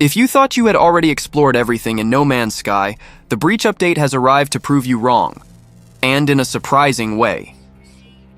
If you thought you had already explored everything in No Man's Sky, the Breach update has arrived to prove you wrong, and in a surprising way.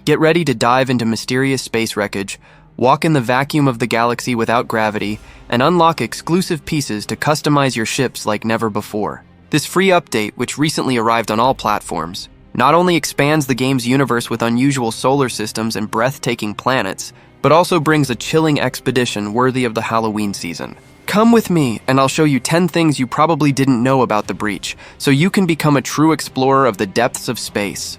Get ready to dive into mysterious space wreckage, walk in the vacuum of the galaxy without gravity, and unlock exclusive pieces to customize your ships like never before. This free update, which recently arrived on all platforms, not only expands the game's universe with unusual solar systems and breathtaking planets, but also brings a chilling expedition worthy of the Halloween season. Come with me, and I'll show you 10 things you probably didn't know about the Breach, so you can become a true explorer of the depths of space.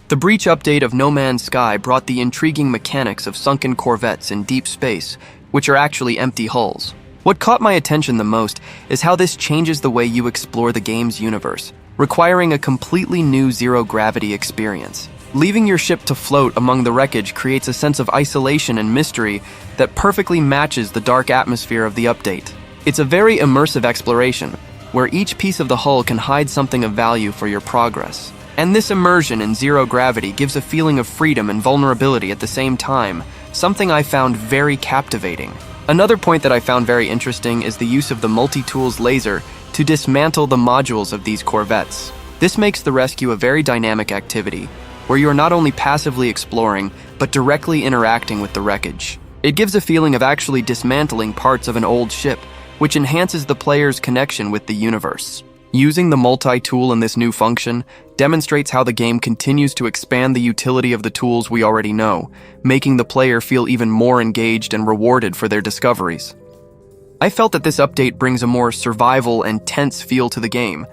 The Breach update of No Man's Sky brought the intriguing mechanics of sunken corvettes in deep space, which are actually empty hulls. What caught my attention the most is how this changes the way you explore the game's universe, requiring a completely new zero-gravity experience. Leaving your ship to float among the wreckage creates a sense of isolation and mystery that perfectly matches the dark atmosphere of the update. It's a very immersive exploration, where each piece of the hull can hide something of value for your progress. And this immersion in zero gravity gives a feeling of freedom and vulnerability at the same time, something I found very captivating. Another point that I found very interesting is the use of the multi-tools laser to dismantle the modules of these corvettes. This makes the rescue a very dynamic activity, where you are not only passively exploring, but directly interacting with the wreckage. It gives a feeling of actually dismantling parts of an old ship, which enhances the player's connection with the universe. Using the multi-tool in this new function demonstrates how the game continues to expand the utility of the tools we already know, making the player feel even more engaged and rewarded for their discoveries. I felt that this update brings a more survival and tense feel to the game,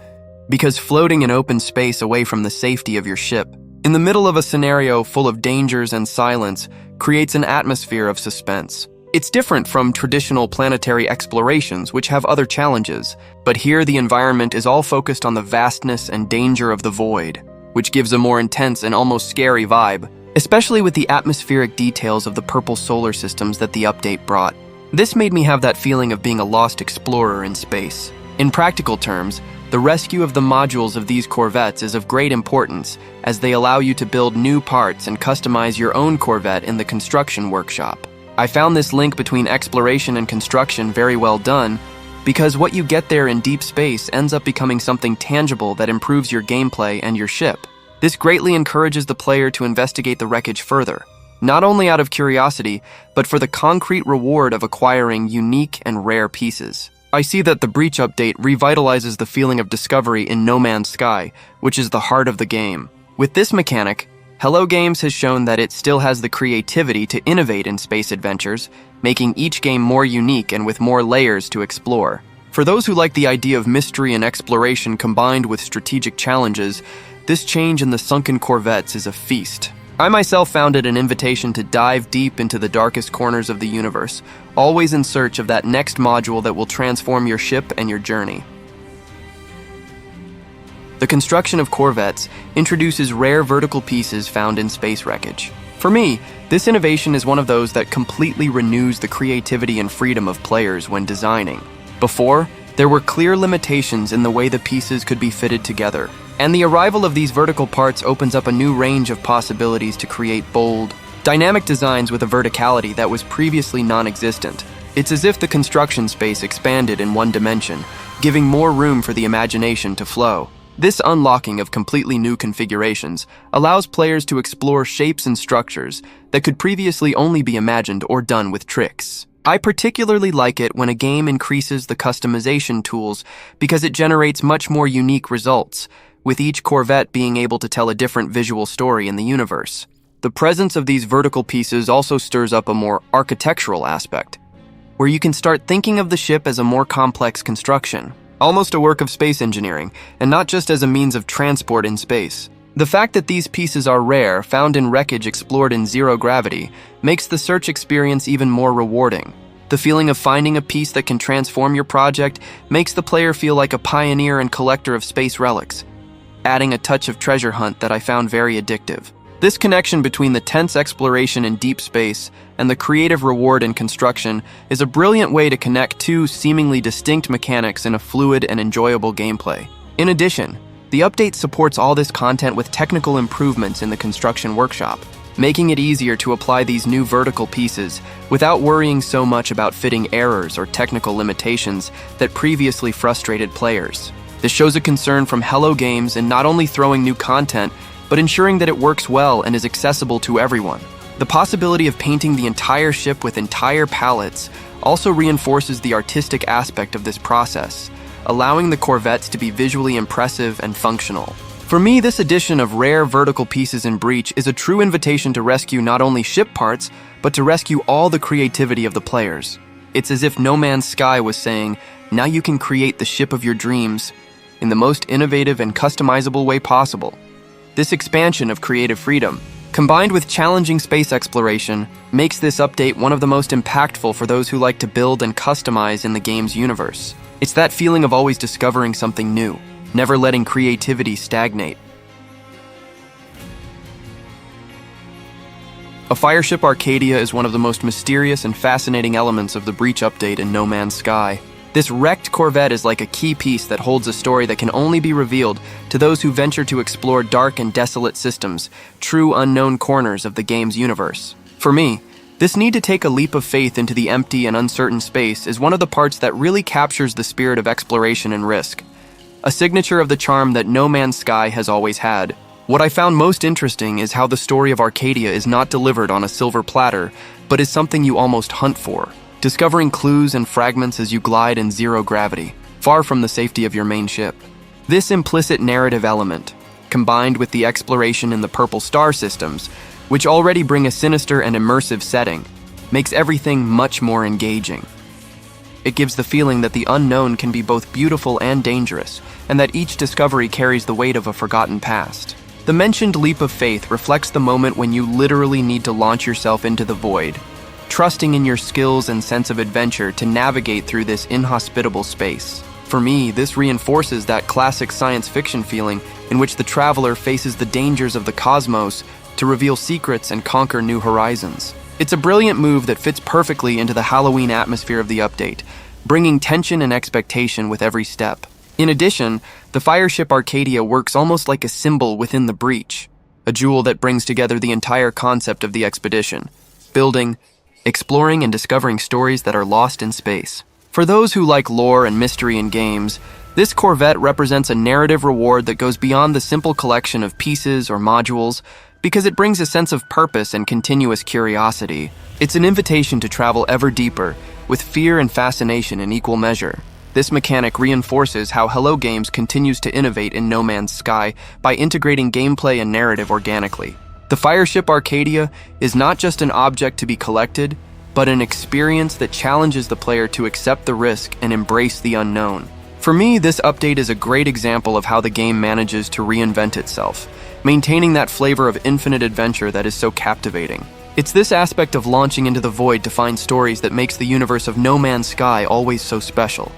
because floating in open space away from the safety of your ship, in the middle of a scenario full of dangers and silence, creates an atmosphere of suspense. It's different from traditional planetary explorations, which have other challenges, but here the environment is all focused on the vastness and danger of the void, which gives a more intense and almost scary vibe, especially with the atmospheric details of the purple solar systems that the update brought. This made me have that feeling of being a lost explorer in space. In practical terms, the rescue of the modules of these corvettes is of great importance, as they allow you to build new parts and customize your own Corvette in the construction workshop. I found this link between exploration and construction very well done, because what you get there in deep space ends up becoming something tangible that improves your gameplay and your ship. This greatly encourages the player to investigate the wreckage further, not only out of curiosity, but for the concrete reward of acquiring unique and rare pieces. I see that the Breach update revitalizes the feeling of discovery in No Man's Sky, which is the heart of the game. With this mechanic, Hello Games has shown that it still has the creativity to innovate in space adventures, making each game more unique and with more layers to explore. For those who like the idea of mystery and exploration combined with strategic challenges, this change in the Sunken Corvettes is a feast. I myself found it an invitation to dive deep into the darkest corners of the universe, always in search of that next module that will transform your ship and your journey. The construction of corvettes introduces rare vertical pieces found in space wreckage. For me, this innovation is one of those that completely renews the creativity and freedom of players when designing. Before, there were clear limitations in the way the pieces could be fitted together, and the arrival of these vertical parts opens up a new range of possibilities to create bold, dynamic designs with a verticality that was previously non-existent. It's as if the construction space expanded in one dimension, giving more room for the imagination to flow. This unlocking of completely new configurations allows players to explore shapes and structures that could previously only be imagined or done with tricks. I particularly like it when a game increases the customization tools because it generates much more unique results, with each Corvette being able to tell a different visual story in the universe. The presence of these vertical pieces also stirs up a more architectural aspect, where you can start thinking of the ship as a more complex construction, almost a work of space engineering, and not just as a means of transport in space. The fact that these pieces are rare, found in wreckage explored in zero gravity, makes the search experience even more rewarding. The feeling of finding a piece that can transform your project makes the player feel like a pioneer and collector of space relics, adding a touch of treasure hunt that I found very addictive. This connection between the tense exploration in deep space and the creative reward in construction is a brilliant way to connect two seemingly distinct mechanics in a fluid and enjoyable gameplay. In addition, the update supports all this content with technical improvements in the construction workshop. making it easier to apply these new vertical pieces without worrying so much about fitting errors or technical limitations that previously frustrated players. This shows a concern from Hello Games in not only throwing new content, but ensuring that it works well and is accessible to everyone. The possibility of painting the entire ship with entire palettes also reinforces the artistic aspect of this process, allowing the Corvettes to be visually impressive and functional. For me, this addition of rare vertical pieces in Breach is a true invitation to rescue not only ship parts, but to rescue all the creativity of the players. It's as if No Man's Sky was saying, now you can create the ship of your dreams in the most innovative and customizable way possible. This expansion of creative freedom, combined with challenging space exploration, makes this update one of the most impactful for those who like to build and customize in the game's universe. It's that feeling of always discovering something new, never letting creativity stagnate. A Fireship Arcadia is one of the most mysterious and fascinating elements of the Breach update in No Man's Sky. This wrecked Corvette is like a key piece that holds a story that can only be revealed to those who venture to explore dark and desolate systems, true unknown corners of the game's universe. For me, this need to take a leap of faith into the empty and uncertain space is one of the parts that really captures the spirit of exploration and risk, a signature of the charm that No Man's Sky has always had. What I found most interesting is how the story of Arcadia is not delivered on a silver platter, but is something you almost hunt for, discovering clues and fragments as you glide in zero gravity, far from the safety of your main ship. This implicit narrative element, combined with the exploration in the purple star systems, which already bring a sinister and immersive setting, makes everything much more engaging. It gives the feeling that the unknown can be both beautiful and dangerous, and that each discovery carries the weight of a forgotten past. The mentioned leap of faith reflects the moment when you literally need to launch yourself into the void, trusting in your skills and sense of adventure to navigate through this inhospitable space. For me, this reinforces that classic science fiction feeling in which the traveler faces the dangers of the cosmos to reveal secrets and conquer new horizons. It's a brilliant move that fits perfectly into the Halloween atmosphere of the update, bringing tension and expectation with every step. In addition, the Fireship Arcadia works almost like a symbol within the Breach, a jewel that brings together the entire concept of the expedition, building, exploring, and discovering stories that are lost in space. For those who like lore and mystery in games, this Corvette represents a narrative reward that goes beyond the simple collection of pieces or modules, because it brings a sense of purpose and continuous curiosity. It's an invitation to travel ever deeper, with fear and fascination in equal measure. This mechanic reinforces how Hello Games continues to innovate in No Man's Sky by integrating gameplay and narrative organically. The Fireship Arcadia is not just an object to be collected, but an experience that challenges the player to accept the risk and embrace the unknown. For me, this update is a great example of how the game manages to reinvent itself, maintaining that flavor of infinite adventure that is so captivating. It's this aspect of launching into the void to find stories that makes the universe of No Man's Sky always so special.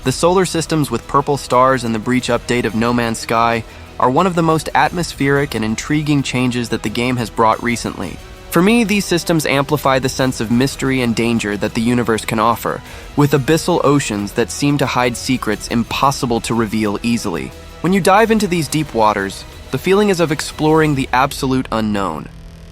The solar systems with purple stars in the Breach update of No Man's Sky are one of the most atmospheric and intriguing changes that the game has brought recently. For me, these systems amplify the sense of mystery and danger that the universe can offer, with abyssal oceans that seem to hide secrets impossible to reveal easily. When you dive into these deep waters, the feeling is of exploring the absolute unknown,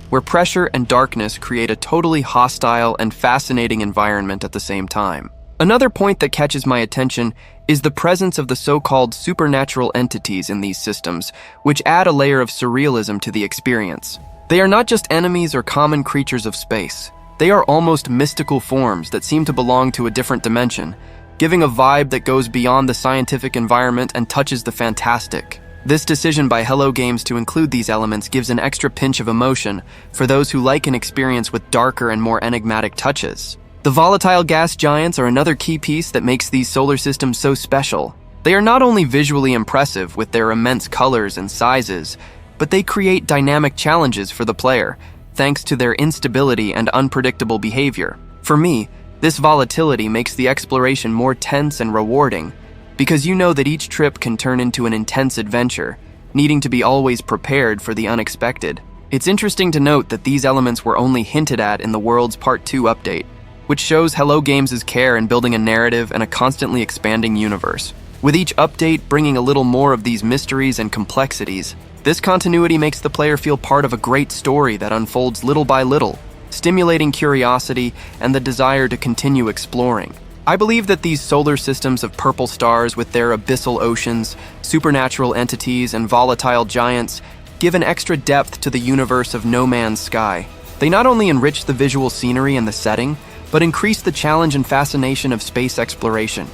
where pressure and darkness create a totally hostile and fascinating environment at the same time. Another point that catches my attention is the presence of the so-called supernatural entities in these systems, which add a layer of surrealism to the experience. They are not just enemies or common creatures of space. They are almost mystical forms that seem to belong to a different dimension, giving a vibe that goes beyond the scientific environment and touches the fantastic. This decision by Hello Games to include these elements gives an extra pinch of emotion for those who like an experience with darker and more enigmatic touches. The volatile gas giants are another key piece that makes these solar systems so special. They are not only visually impressive with their immense colors and sizes, but they create dynamic challenges for the player, thanks to their instability and unpredictable behavior. For me, this volatility makes the exploration more tense and rewarding, because you know that each trip can turn into an intense adventure, needing to be always prepared for the unexpected. It's interesting to note that these elements were only hinted at in the World's Part 2 update, which shows Hello Games' care in building a narrative and a constantly expanding universe. With each update bringing a little more of these mysteries and complexities, This continuity makes the player feel part of a great story that unfolds little by little, stimulating curiosity and the desire to continue exploring. I believe that these solar systems of purple stars with their abyssal oceans, supernatural entities, and volatile giants give an extra depth to the universe of No Man's Sky. They not only enrich the visual scenery and the setting, but increase the challenge and fascination of space exploration,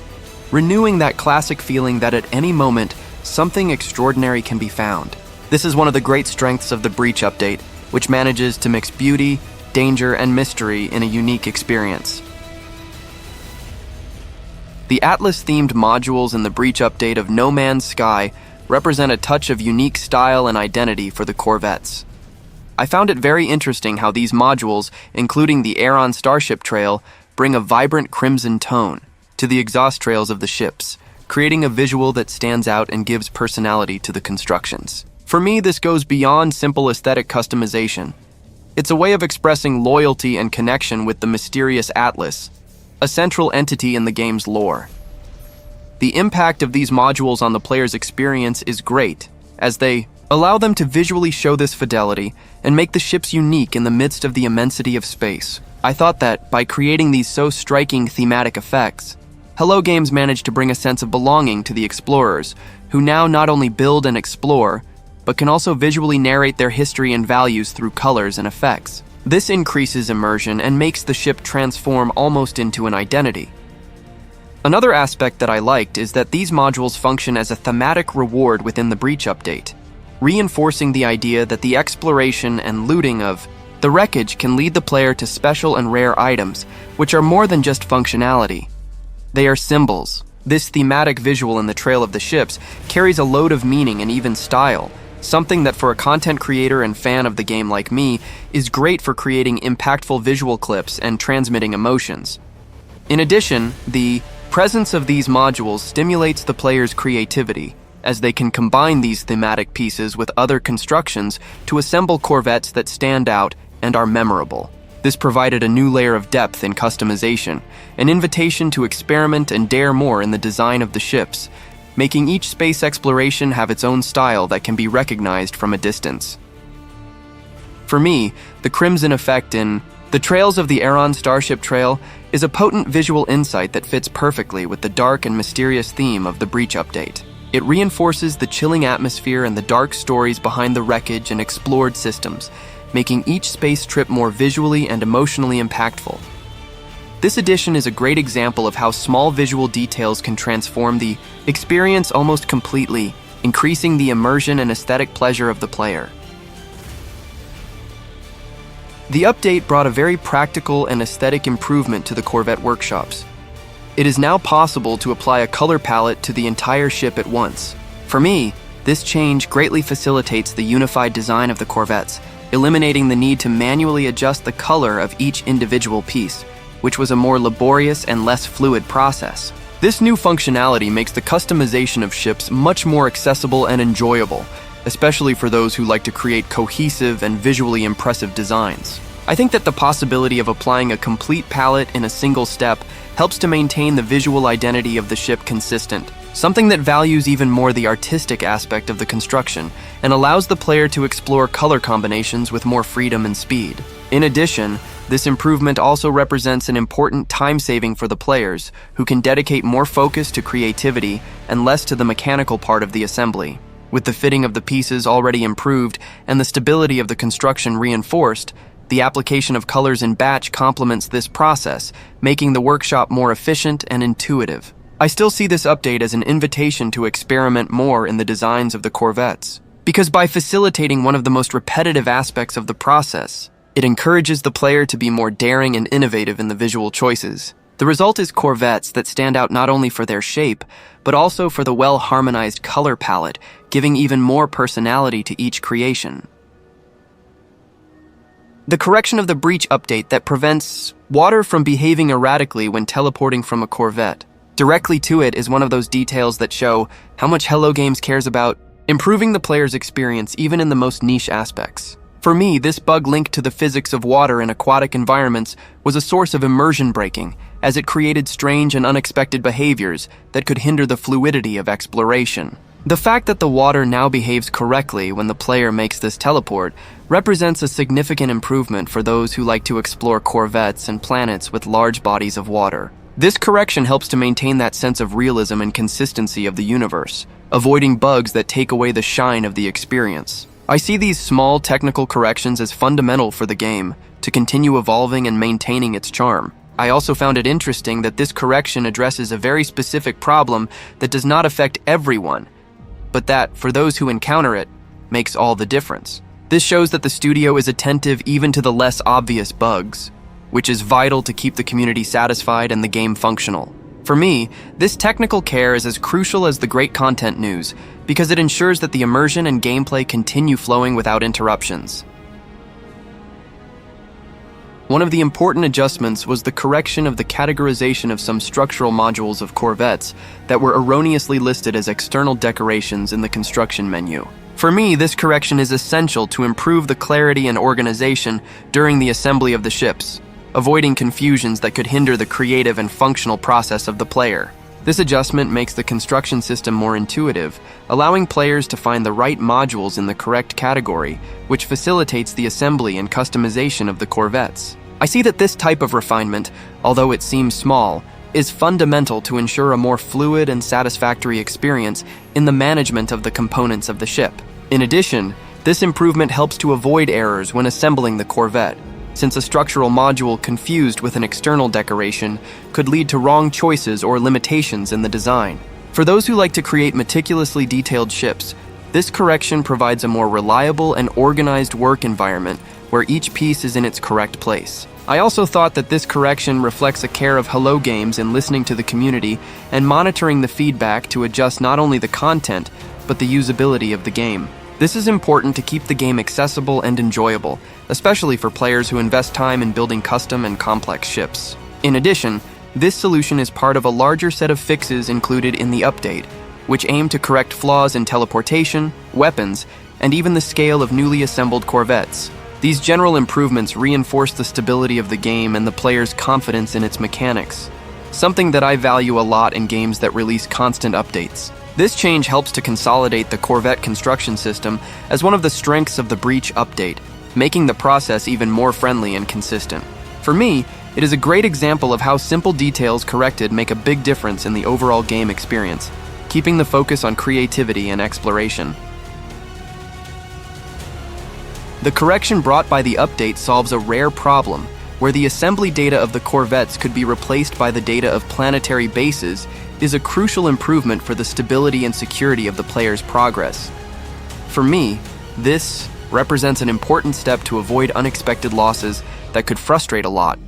renewing that classic feeling that at any moment, something extraordinary can be found. This is one of the great strengths of the Breach update, which manages to mix beauty, danger, and mystery in a unique experience. The Atlas-themed modules in the Breach update of No Man's Sky represent a touch of unique style and identity for the Corvettes. I found it very interesting how these modules, including the Aeron Starship trail, bring a vibrant crimson tone to the exhaust trails of the ships, creating a visual that stands out and gives personality to the constructions. For me, this goes beyond simple aesthetic customization. It's a way of expressing loyalty and connection with the mysterious Atlas, a central entity in the game's lore. The impact of these modules on the player's experience is great, as they allow them to visually show this fidelity and make the ships unique in the midst of the immensity of space. I thought that, by creating these so striking thematic effects, Hello Games managed to bring a sense of belonging to the explorers, who now not only build and explore, but can also visually narrate their history and values through colors and effects. This increases immersion and makes the ship transform almost into an identity. Another aspect that I liked is that these modules function as a thematic reward within the Breach update, reinforcing the idea that the exploration and looting of the wreckage can lead the player to special and rare items, which are more than just functionality. They are symbols. This thematic visual in the trail of the ships carries a load of meaning and even style, something that for a content creator and fan of the game like me is great for creating impactful visual clips and transmitting emotions. In addition, the presence of these modules stimulates the player's creativity, as they can combine these thematic pieces with other constructions to assemble Corvettes that stand out and are memorable. This provided a new layer of depth in customization, an invitation to experiment and dare more in the design of the ships, making each space exploration have its own style that can be recognized from a distance. For me, the crimson effect in the trails of the Aeron Starship Trail is a potent visual insight that fits perfectly with the dark and mysterious theme of the Breach update. It reinforces the chilling atmosphere and the dark stories behind the wreckage and explored systems, making each space trip more visually and emotionally impactful. This addition is a great example of how small visual details can transform the experience almost completely, increasing the immersion and aesthetic pleasure of the player. The update brought a very practical and aesthetic improvement to the Corvette Workshops. It is now possible to apply a color palette to the entire ship at once. For me, this change greatly facilitates the unified design of the Corvettes, eliminating the need to manually adjust the color of each individual piece, which was a more laborious and less fluid process. This new functionality makes the customization of ships much more accessible and enjoyable, especially for those who like to create cohesive and visually impressive designs. I think that the possibility of applying a complete palette in a single step helps to maintain the visual identity of the ship consistent, something that values even more the artistic aspect of the construction and allows the player to explore color combinations with more freedom and speed. In addition, this improvement also represents an important time saving for the players, who can dedicate more focus to creativity and less to the mechanical part of the assembly. With the fitting of the pieces already improved and the stability of the construction reinforced, the application of colors in batch complements this process, making the workshop more efficient and intuitive. I still see this update as an invitation to experiment more in the designs of the Corvettes, because by facilitating one of the most repetitive aspects of the process, it encourages the player to be more daring and innovative in the visual choices. The result is Corvettes that stand out not only for their shape, but also for the well-harmonized color palette, giving even more personality to each creation. The correction of the Breach update that prevents water from behaving erratically when teleporting from a Corvette directly to it is one of those details that show how much Hello Games cares about improving the player's experience even in the most niche aspects. For me, this bug linked to the physics of water in aquatic environments was a source of immersion breaking, as it created strange and unexpected behaviors that could hinder the fluidity of exploration. The fact that the water now behaves correctly when the player makes this teleport represents a significant improvement for those who like to explore Corvettes and planets with large bodies of water. This correction helps to maintain that sense of realism and consistency of the universe, avoiding bugs that take away the shine of the experience. I see these small technical corrections as fundamental for the game to continue evolving and maintaining its charm. I also found it interesting that this correction addresses a very specific problem that does not affect everyone, but that, for those who encounter it, makes all the difference. This shows that the studio is attentive even to the less obvious bugs, which is vital to keep the community satisfied and the game functional. For me, this technical care is as crucial as the great content news because it ensures that the immersion and gameplay continue flowing without interruptions. One of the important adjustments was the correction of the categorization of some structural modules of Corvettes that were erroneously listed as external decorations in the construction menu. For me, this correction is essential to improve the clarity and organization during the assembly of the ships, avoiding confusions that could hinder the creative and functional process of the player. This adjustment makes the construction system more intuitive, allowing players to find the right modules in the correct category, which facilitates the assembly and customization of the Corvettes. I see that this type of refinement, although it seems small, is fundamental to ensure a more fluid and satisfactory experience in the management of the components of the ship. In addition, this improvement helps to avoid errors when assembling the Corvette, since a structural module confused with an external decoration could lead to wrong choices or limitations in the design. For those who like to create meticulously detailed ships, this correction provides a more reliable and organized work environment where each piece is in its correct place. I also thought that this correction reflects a care of Hello Games in listening to the community and monitoring the feedback to adjust not only the content, but the usability of the game. This is important to keep the game accessible and enjoyable, especially for players who invest time in building custom and complex ships. In addition, this solution is part of a larger set of fixes included in the update, which aim to correct flaws in teleportation, weapons, and even the scale of newly assembled Corvettes. These general improvements reinforce the stability of the game and the player's confidence in its mechanics, something that I value a lot in games that release constant updates. This change helps to consolidate the Corvette construction system as one of the strengths of the Breach update, making the process even more friendly and consistent. For me, it is a great example of how simple details corrected make a big difference in the overall game experience, keeping the focus on creativity and exploration. The correction brought by the update solves a rare problem, where the assembly data of the Corvettes could be replaced by the data of planetary bases is a crucial improvement for the stability and security of the player's progress. For me, this represents an important step to avoid unexpected losses that could frustrate a lot,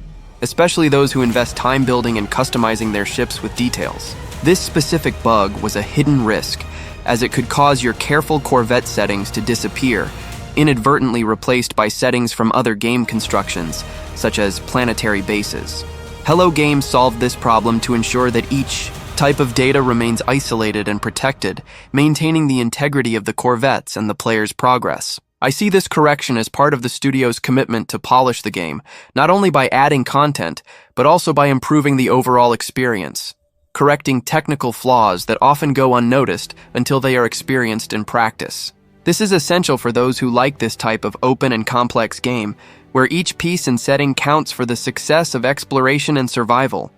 especially those who invest time building and customizing their ships with details. This specific bug was a hidden risk, as it could cause your careful Corvette settings to disappear, inadvertently replaced by settings from other game constructions, such as planetary bases. Hello Games solved this problem to ensure that each type of data remains isolated and protected, maintaining the integrity of the Corvettes and the player's progress. I see this correction as part of the studio's commitment to polish the game, not only by adding content, but also by improving the overall experience, correcting technical flaws that often go unnoticed until they are experienced in practice. This is essential for those who like this type of open and complex game, where each piece and setting counts for the success of exploration and survival.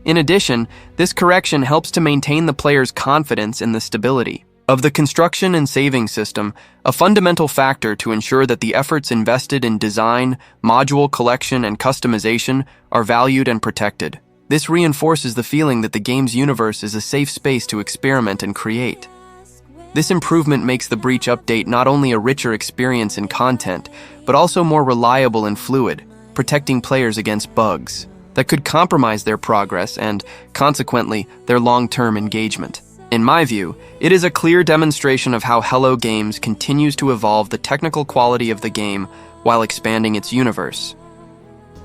In addition, this correction helps to maintain the player's confidence in the stability of the construction and saving system, a fundamental factor to ensure that the efforts invested in design, module collection, and customization are valued and protected. This reinforces the feeling that the game's universe is a safe space to experiment and create. This improvement makes the Breach update not only a richer experience in content, but also more reliable and fluid, protecting players against bugs that could compromise their progress and, consequently, their long-term engagement. In my view, it is a clear demonstration of how Hello Games continues to evolve the technical quality of the game while expanding its universe.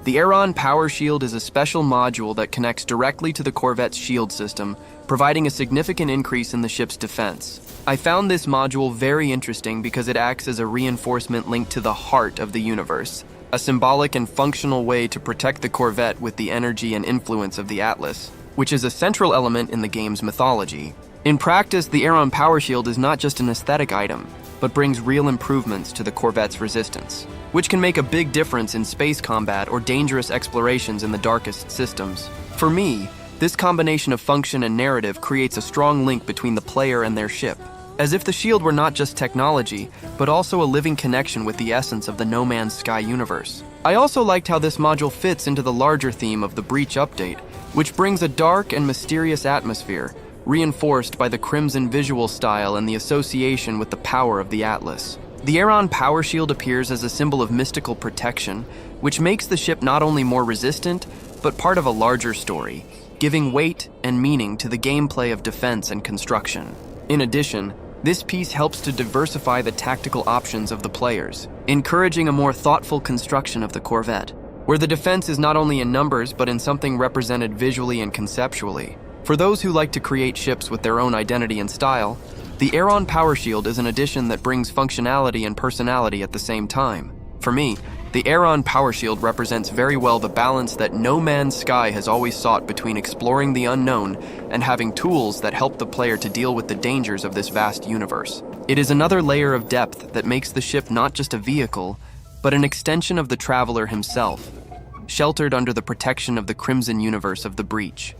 The Aeron Powershield is a special module that connects directly to the Corvette's shield system, providing a significant increase in the ship's defense. I found this module very interesting because it acts as a reinforcement linked to the heart of the universe, a symbolic and functional way to protect the Corvette with the energy and influence of the Atlas, which is a central element in the game's mythology. In practice, the Aeron Powershield is not just an aesthetic item, but brings real improvements to the Corvette's resistance, which can make a big difference in space combat or dangerous explorations in the darkest systems. For me, this combination of function and narrative creates a strong link between the player and their ship, as if the shield were not just technology, but also a living connection with the essence of the No Man's Sky universe. I also liked how this module fits into the larger theme of the Breach update, which brings a dark and mysterious atmosphere, reinforced by the crimson visual style and the association with the power of the Atlas. The Aeron Powershield appears as a symbol of mystical protection, which makes the ship not only more resistant, but part of a larger story, giving weight and meaning to the gameplay of defense and construction. In addition, this piece helps to diversify the tactical options of the players, encouraging a more thoughtful construction of the Corvette, where the defense is not only in numbers but in something represented visually and conceptually. For those who like to create ships with their own identity and style, the Aeron Powershield is an addition that brings functionality and personality at the same time. For me, the Aeron Powershield represents very well the balance that No Man's Sky has always sought between exploring the unknown and having tools that help the player to deal with the dangers of this vast universe. It is another layer of depth that makes the ship not just a vehicle, but an extension of the traveler himself, sheltered under the protection of the crimson universe of the Breach.